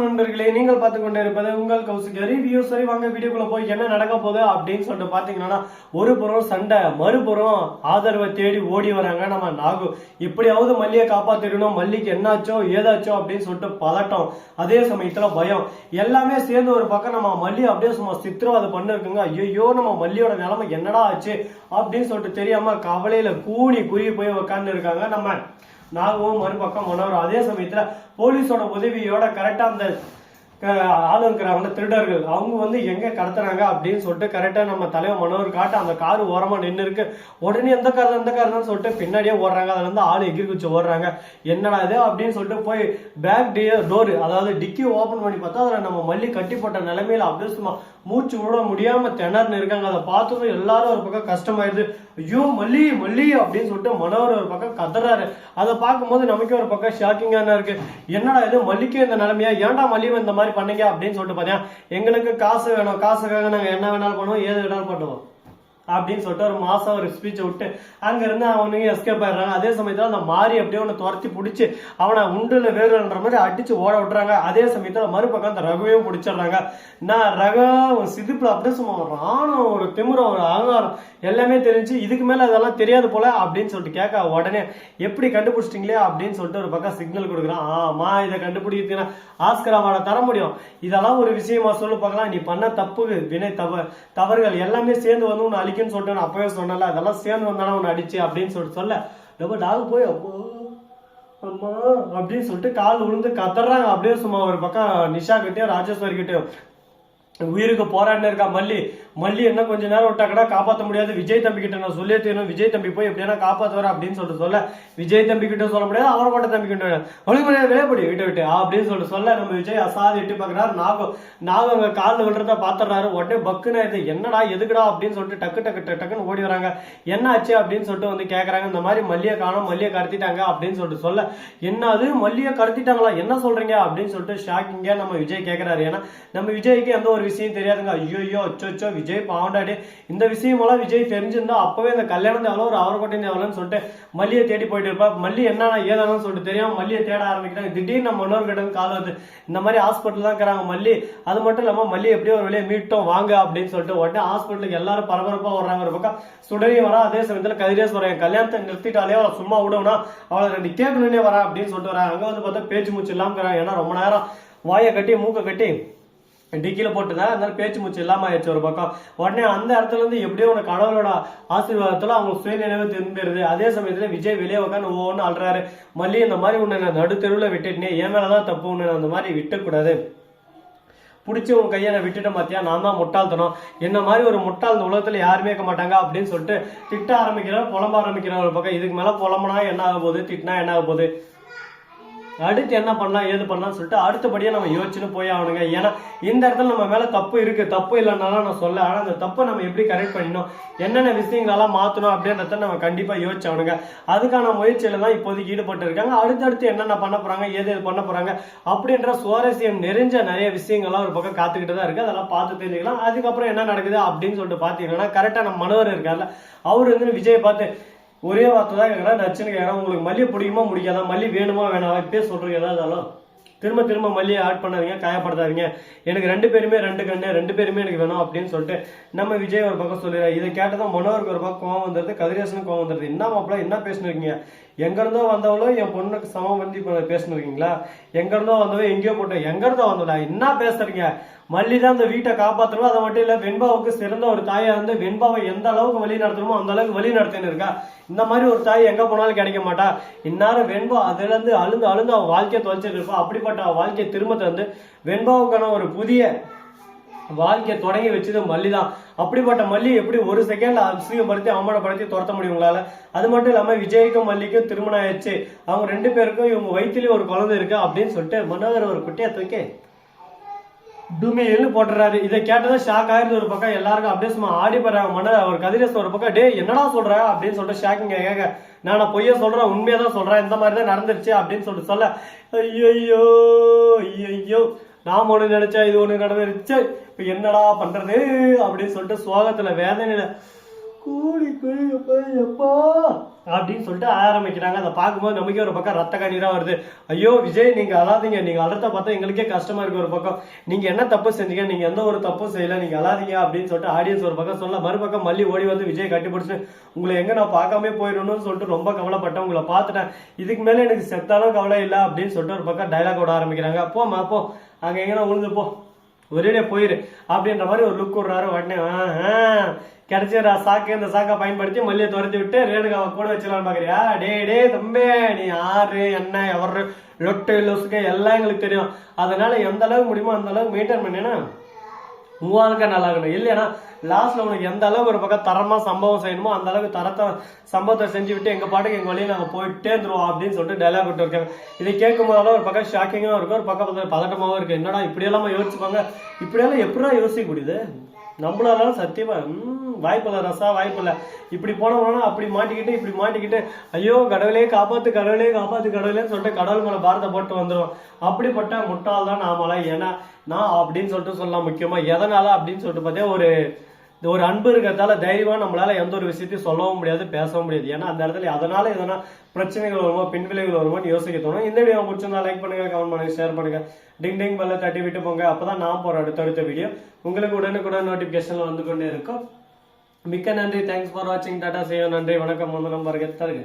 நண்பர்களே, நீங்கள் பார்த்து கொண்டே இருப்பது உங்கள் கௌசிக் ரிவ்யூ. சரி, வாங்க வீடியோக்குள்ள போய் என்ன நடக்க போகுது அப்படின்னு சொல்லிட்டு பாத்தீங்கன்னா, ஒரு புறம் சண்டை, மறுபுறம் ஆதரவை தேடி ஓடி வராங்க நம்ம நாகு. எப்படியாவது மல்லியை காப்பாத்திடணும், மல்லிக்கு என்னாச்சோ ஏதாச்சோ அப்படின்னு சொல்லிட்டு பதட்டம், அதே சமயத்துல பயம், எல்லாமே சேர்ந்து ஒரு பக்கம் நம்ம மல்லி அப்படியே சும்மா சித்திரவாதம் பண்ணிருக்குங்க. ஐயோ, நம்ம மல்லியோட நிலைமை என்னடா ஆச்சு அப்படின்னு சொல்லிட்டு தெரியாம கவலையில கூனி குறுகி போய் உட்கார்ந்து இருக்காங்க நம்ம நாகவும். மறுபக்கம் மனோரம் அதே சமயத்துல போலீஸோட உதவியோட கரெக்டா அந்த ஆளு இருக்கிறாங்க திருடர்கள், அவங்க எங்க கடத்துறாங்க அப்படின்னு சொல்லிட்டு கரெக்டா நம்ம தலைவர் மனோர் காட்ட அந்த காரு ஓரமா நின்று இருக்கு. உடனே எந்த கார் தான் சொல்லிட்டு பின்னாடியே ஓடுறாங்க. அதுல இருந்து ஆளு எகிரி குச்சி ஓடுறாங்க. என்னடா இது அப்படின்னு சொல்லிட்டு போய் பேக் டோர், அதாவது டிக்கி ஓபன் பண்ணி பார்த்தா அதுல நம்ம மல்லி கட்டி போட்ட நிலைமையில அப்படியே சும்மா மூச்சு விட முடியாம திணறுன்னு இருக்காங்க. அதை பார்த்ததும் எல்லாரும் ஒரு பக்கம் கஷ்டமாயிருது. ஐயோ மல்லி மல்லி அப்படின்னு சொல்லிட்டு மனோர் ஒரு பக்கம் கதறாரு. அதை பார்க்கும்போது நமக்கே ஒரு பக்கம் ஷாக்கிங்கான இருக்கு. என்னடா இது, மல்லிக்கே இந்த நிலைமையா, ஏன்டா மல்லி இந்த மாதிரி பண்ணீங்க அப்படின்னு சொல்லிட்டு பாத்தீங்கன்னா, எங்களுக்கு காசு வேணும், காசுக்காக நாங்க என்ன வேணாலும் பண்ணுவோம், ஏது வேணாலும் பண்ணுவோம் அப்படின்னு சொல்லிட்டு ஒரு மாசம் ஒரு ஸ்பீச்சை விட்டு அங்க இருந்து அவனுங்க எஸ்கேப் ஆயிடுறாங்க. அதே சமயத்துல அந்த மாறி அப்படியே அவனை துரத்தி பிடிச்சி அவனை உண்டுல வேறுன்ற மாதிரி அடிச்சு ஓட விட்டுறாங்க. அதே சமயத்துல மறுபக்கம் அந்த ரகுவையும் பிடிச்சிடுறாங்க. நான் ரகம் சிதிப்புல அப்படியே சும்மா ராணுவம், ஒரு திமிரம், ஒரு அகங்காரம் எல்லாமே தெரிஞ்சு இதுக்கு மேல அதெல்லாம் தெரியாது போல அப்படின்னு சொல்லிட்டு கேட்க, உடனே எப்படி கண்டுபிடிச்சிட்டீங்களே அப்படின்னு சொல்லிட்டு ஒரு பக்கம் சிக்னல் கொடுக்குறான். ஆமா, இதை கண்டுபிடிக்கிறீங்கன்னா ஆஸ்கர் அவார்டை தர முடியும், இதெல்லாம் ஒரு விஷயமா சொல்லு பார்க்கலாம், நீ பண்ண தப்பு வினை தவறுகள் எல்லாமே சேர்ந்து உன்னை அழிக்குன்னு சொல்லிட்டு அப்பவே சொன்னல, அதெல்லாம் சேர்ந்து வந்தாலும் உன்னை அடிச்சு அப்படின்னு சொல்லிட்டு சொல்ல, ரொம்ப டாக் போய் அப்போ அம்மா அப்படின்னு சொல்லிட்டு கால் விழுந்து கத்துறாங்க. அப்படியே சும்மா ஒரு பக்கம் நிஷா கிட்டே ராஜேஸ்வரி கிட்டே உயிருக்கு போராடினு இருக்கா மல்லி என்ன கொஞ்ச நேரம் விட்டா கூட காப்பாற்ற முடியாது, விஜய் தம்பி கிட்ட நான் சொல்லியே தீரணும், விஜய் தம்பி போய் எப்படின்னா காப்பாற்றுவார் அப்படின்னு சொல்லிட்டு சொல்ல, விஜய் தம்பி கிட்ட சொல்ல முடியாது, அவரை போட்ட தம்பி கிட்ட ஒளிமுறையாக விளையாடி விட்டு அப்படின்னு சொல்லிட்டு சொல்ல, நம்ம விஜய் அசாதி எட்டி பார்க்குறாரு. நாகம் அங்கே காலில் விழுறத பாத்துறாரு. உடனே பக்குன்னு இது என்னடா எதுக்குடா அப்படின்னு சொல்லிட்டு டக்குன்னு ஓடி வராங்க. என்ன ஆச்சு அப்படின்னு சொல்லிட்டு கேட்கறாங்க. இந்த மாதிரி மல்லியை காணும், மல்லியை கடத்திட்டாங்க அப்படின்னு சொல்லிட்டு சொல்ல, என்ன அது மல்லியை கடத்திட்டாங்களா, என்ன சொல்றீங்க அப்படின்னு சொல்லிட்டு ஷாக்கிங்கா நம்ம விஜய் கேட்கிறாரு. ஏன்னா நம்ம விஜய்க்கு எந்த ஒரு விஷயம் தெரியாதுங்க. ஐயோ அச்சோ விஜய் பாவண்டாடி, இந்த விஷயமெல்லாம் விஜய் தெரிஞ்சிருந்தா அப்பவே இந்த கல்யாணத்தை எவ்வளோ, ஒரு அவர்கொட்டை எவ்வளோன்னு சொல்லிட்டு மல்லியை தேடி போயிட்டு இருப்பா. மல்லி என்ன ஏதானு சொல்லிட்டு தெரியாம மல்லியை தேட ஆரம்பிக்கிறாங்க. திடீர்னு நம்ம இன்னொரு கிட்ட கால் வருது, இந்த மாதிரி ஹாஸ்பிட்டல் தான் இருக்கிறாங்க மல்லி, அது மட்டும் இல்லாம மல்லி எப்படியோ ஒரு வழியை மீட்டோம் வாங்க அப்படின்னு சொல்லிட்டு உடனே ஹாஸ்பிட்டலுக்கு எல்லாரும் பரபரப்பா வர்றாங்க. ஒரு பக்கம் சுடனி வரா. அதே சமயத்துல கதிரேஸ்வரன் என் கல்யாணத்தை நிறுத்திட்டாலே அவளை சும்மா விடணும்னா அவளை ரெண்டு கேட்கணுன்னே வரா அப்படின்னு சொல்லிட்டு வராங்க. அங்க பார்த்தா பேச்சு மூச்சு இல்லாம இருக்கிறாங்க. ஏன்னா ரொம்ப நேரம் வாயை கட்டி மூக்கை கட்டி டிக்கில போட்டுதான், அதனால பேச்சு மூச்சு இல்லாம ஆயிடுச்சு ஒரு பக்கம். உடனே அந்த இடத்துல இருந்து எப்படியோ ஒரு கடவுளோட ஆசீர்வாதத்துல அவங்க சுயநினைவு திரும்பிடுது. அதே சமயத்துல விஜய் வெளியே உட்காந்து ஒவ்வொன்னு அல்றாரு. மல்லி இந்த மாதிரி உன்னை நான் நடு தெருவில் விட்டுட்டேன், என் மேலதான் தப்பு, உன்னை அந்த மாதிரி விட்டுக்கூடாது, பிடிச்சி உன் கையை நான் விட்டுட்ட மாத்தியா, நான் தான் முட்டாள்தனம், என்ன மாதிரி ஒரு முட்டாள் இந்த உலகத்துல யாருமே இருக்க மாட்டாங்க அப்படின்னு சொல்லிட்டு திட்ட ஆரம்பிக்கிறார், புலம்ப ஆரம்பிக்கிறார் ஒரு பக்கம். இதுக்கு மேல புலம்புனா என்ன ஆக போகுது, திட்டினா என்ன ஆக போகுது, அடுத்து என்ன பண்ணலாம் ஏது பண்ணலாம்னு சொல்லிட்டு அடுத்தபடியா நம்ம யோசிச்சுன்னு போய் ஆகணுங்க. ஏன்னா இந்த இடத்துல நம்ம மேல தப்பு இருக்கு, தப்பு இல்லைன்னாலும் நான் சொல்ல, ஆனா அந்த தப்பை நம்ம எப்படி கரெக்ட் பண்ணிடணும், என்னென்ன விஷயங்களெல்லாம் மாத்தணும் அப்படின்றத நம்ம கண்டிப்பா யோசிச்சாகணுங்க. அதுக்கான முயற்சியில தான் இப்போதைக்கு ஈடுபட்டு இருக்காங்க. அடுத்தடுத்து என்னென்ன பண்ண போறாங்க, ஏது பண்ண போறாங்க அப்படின்ற சுவாரஸ்யம் நிறைஞ்ச நிறைய விஷயங்கள்லாம் ஒரு பக்கம் காத்துக்கிட்டு தான் இருக்கு. அதெல்லாம் பார்த்து தெரிஞ்சுக்கலாம். அதுக்கப்புறம் என்ன நடக்குது அப்படின்னு சொல்லிட்டு பாத்தீங்கன்னா, கரெக்டா நம்ம மனோர் இருக்கார்ல, அவரு விஜயை பார்த்து ஒரே வார்த்தை தான் கேட்கறேன், நச்சுன்னு கேட்கறேன், உங்களுக்கு மல்லி பிடிக்குமா முடிக்காதா, மல்லி வேணுமா வேணாம், இப்பயே சொல்றீங்க ஏதாவது திரும்ப மல்லியை ஆட் பண்ணாதீங்க, காயப்படுத்தாதீங்க, எனக்கு ரெண்டு பேருமே எனக்கு வேணும் அப்படின்னு சொல்லிட்டு நம்ம விஜய் ஒரு பக்கம் சொல்லிடுறாரு. இதை கேட்டதான் மனோருக்கு ஒரு பக்கம் கோவம் வந்துருது, கதிரேசனும் கோவம் வந்துருது. என்ன மாப்பிள்ள என்ன பேசினிருக்கீங்க, எங்க இருந்தோ வந்தவளும் என் பொண்ணுக்கு சமம் வந்து பேசினிருக்கீங்களா, எங்க இருந்தோ வந்தவன் எங்கேயோ போட்டோம், எங்க இருந்தோ வந்தவளா, என்ன பேசுறீங்க, மல்லி தான் இந்த வீட்டை காப்பாற்றணும், அதை மட்டும் இல்ல வெண்பாவுக்கு சிறந்த ஒரு தாயா இருந்து வெண்பாவை எந்த அளவுக்கு வழி நடத்தணுமோ அந்த அளவுக்கு வழி நடத்தின்னு இருக்கா, இந்த மாதிரி ஒரு தாய் எங்க போனாலும் கிடைக்க மாட்டா, இந்நேரம் வெண்பா அதுல இருந்து அழுந்து அவன் வாழ்க்கையை தொலைச்சிட்டு இருப்பா, அப்படிப்பட்ட வாழ்க்கையை திரும்ப தந்து வெண்பாவுக்கான ஒரு புதிய வாழ்க்கையை தொடங்கி வச்சது மல்லி தான். அப்படிப்பட்ட மல்லி எப்படி ஒரு செகண்ட்ல அசிங்கப்படுத்தி அவமானப்படுத்தி துரத்த முடியும் உங்களால. அது மட்டும் இல்லாம விஜய்க்கும் மல்லிக்கும் திருமணம் ஆயிடுச்சு, அவங்க ரெண்டு பேருக்கும் இவங்க வயிற்றுலயும் ஒரு குழந்தை இருக்கு அப்படின்னு சொல்லிட்டு மனோகர் ஒரு குட்டியை தூக்கி டுமின்னு போட்டுறாரு. இதை கேட்டதான் ஷாக் ஆயிருது ஒரு பக்கம். எல்லாருக்கும் அப்படியே சும்மா ஆடி போறாங்க. அவர் கதிரேசன் ஒரு பக்கம், டே என்னடா சொல்ற அப்படின்னு சொல்லிட்டு ஷாக்கிங் கேட்க, நான் பொய்ய சொல்றேன், உண்மையதான் சொல்றேன், இந்த மாதிரிதான் நடந்துருச்சு அப்படின்னு சொல்லிட்டு சொல்ல, ஐயோ நாம ஒண்ணு நினைச்சா இது ஒண்ணு நடந்துருச்சு, இப்ப என்னடா பண்றது அப்படின்னு சொல்லிட்டு சோகத்துல வேதனையில கூலி எப்பா அப்படின்னு சொல்லிட்டு ஆரம்பிக்கிறாங்க. அதை பார்க்கும்போது நமக்கே ஒரு பக்கம் ரத்த கண்ணீரா வருது. ஐயோ விஜய், நீங்க அழாதீங்க, நீங்க அழுறத பார்த்தா எங்களுக்கே கஷ்டமா இருக்கு. ஒரு பக்கம் நீங்க என்ன தப்பு செஞ்சீங்க, நீங்க எந்த ஒரு தப்பும் செய்யல, நீங்க அழாதீங்க அப்படின்னு சொல்லிட்டு ஆடியன்ஸ் ஒரு பக்கம் சொல்ல, மறுபக்கம் மல்லி ஓடி வந்து விஜய் கட்டிப்பிடிச்சு உங்களை எங்க நான் பார்க்காம போயிடணும்னு சொல்லிட்டு ரொம்ப கவலைப்பட்டேன், உங்களை பார்த்துட்டேன், இதுக்கு மேல எனக்கு செத்தாலும் கவலை இல்லை அப்படின்னு சொல்லிட்டு ஒரு பக்கம் டைலாக் ஓட ஆரம்பிக்கிறாங்க. போமா போ, அங்க எங்கன்னா உழுந்து போ, ஒரேடியா போயிரு அப்படின்ற மாதிரி ஒரு லுக் விடுறாரு. உடனே கிடைச்சிடா சாக்கு, இந்த சாக்கை பயன்படுத்தி மல்லியை துரத்தி விட்டு ரேணுகாவை கூட வச்சிடலான்னு பாக்குறியா? டே தம்பே, நீ யாரு என்ன எவரு லொட்டு லொசுக்கு எல்லாம் எங்களுக்கு தெரியும். அதனால எந்த அளவுக்கு முடியுமோ அந்த அளவுக்கு மெயின்டைன் பண்ணினா உன் வாழ்க்கை நல்லா இருக்கணும். இல்லைன்னா லாஸ்ட்ல உனக்கு எந்த அளவுக்கு ஒரு பக்கம் தரமா சம்பவம் செய்யணுமோ அந்த அளவுக்கு தரத்தை சம்பவத்தை செஞ்சு விட்டு எங்க பாட்டுக்கு எங்க வழியை நாங்க போயிட்டே இருந்துருவோம் அப்படின்னு சொல்லிட்டு டைலாக் விட்டு இருக்காங்க. இதை கேட்கும் போதாலும் ஒரு பக்கம் ஷாக்கிங்காகவும் இருக்கும், ஒரு பக்கம் பதட்டமாகவும் இருக்கு. என்னடா இப்படியெல்லாம் யோசிச்சுப்பாங்க, இப்படியெல்லாம் எப்படிதான் யோசிக்க முடியுது நம்மளால? சத்தியமா வாய்ப்பில்லை ரசா, வாய்ப்பில்லை. இப்படி போனோம்னா அப்படி மாட்டிக்கிட்டு இப்படி மாட்டிக்கிட்டு ஐயோ கடவுளே காப்பாத்து, கடவுளே காப்பாத்து, கடவுளேன்னு சொல்லிட்டு கடவுள் மேல பாரத்தை போட்டு வந்துடும். அப்படிப்பட்ட முட்டாள் தான் நாமளா. ஏன்னா நான் அப்படின்னு சொல்லிட்டு சொல்லலாம். முக்கியமா எதனால அப்படின்னு சொல்லிட்டு பார்த்தா ஒரு அன்பு இருக்கிறதால தைரியமா நம்மளால எந்த ஒரு விஷயத்தையும் சொல்லவும் முடியாது, பேசவும் முடியாது. ஏன்னா அந்த இடத்துல அதனால எதனா பிரச்சனைகள் வருமோ, பின்விளைவுகள் வருமோன்னு யோசிக்க தோணும். இந்த வீடியோ பிடிச்சிருந்தா லைக் பண்ணுங்க, கமெண்ட் பண்ணுங்க, ஷேர் பண்ணுங்க, டிங் பெல்ல தட்டி விட்டு போங்க. அப்பதான் நான் போற அடுத்தடுத்த வீடியோ உங்களுக்கு உடனுக்குடன் நோட்டிபிகேஷன்ல வந்து கொண்டே இருக்கும். மிக்க நன்றி. தேங்க்ஸ் ஃபார் வாட்சிங். டாடா, சேவ். நன்றி, வணக்கம், வந்தனம், வருக தருக.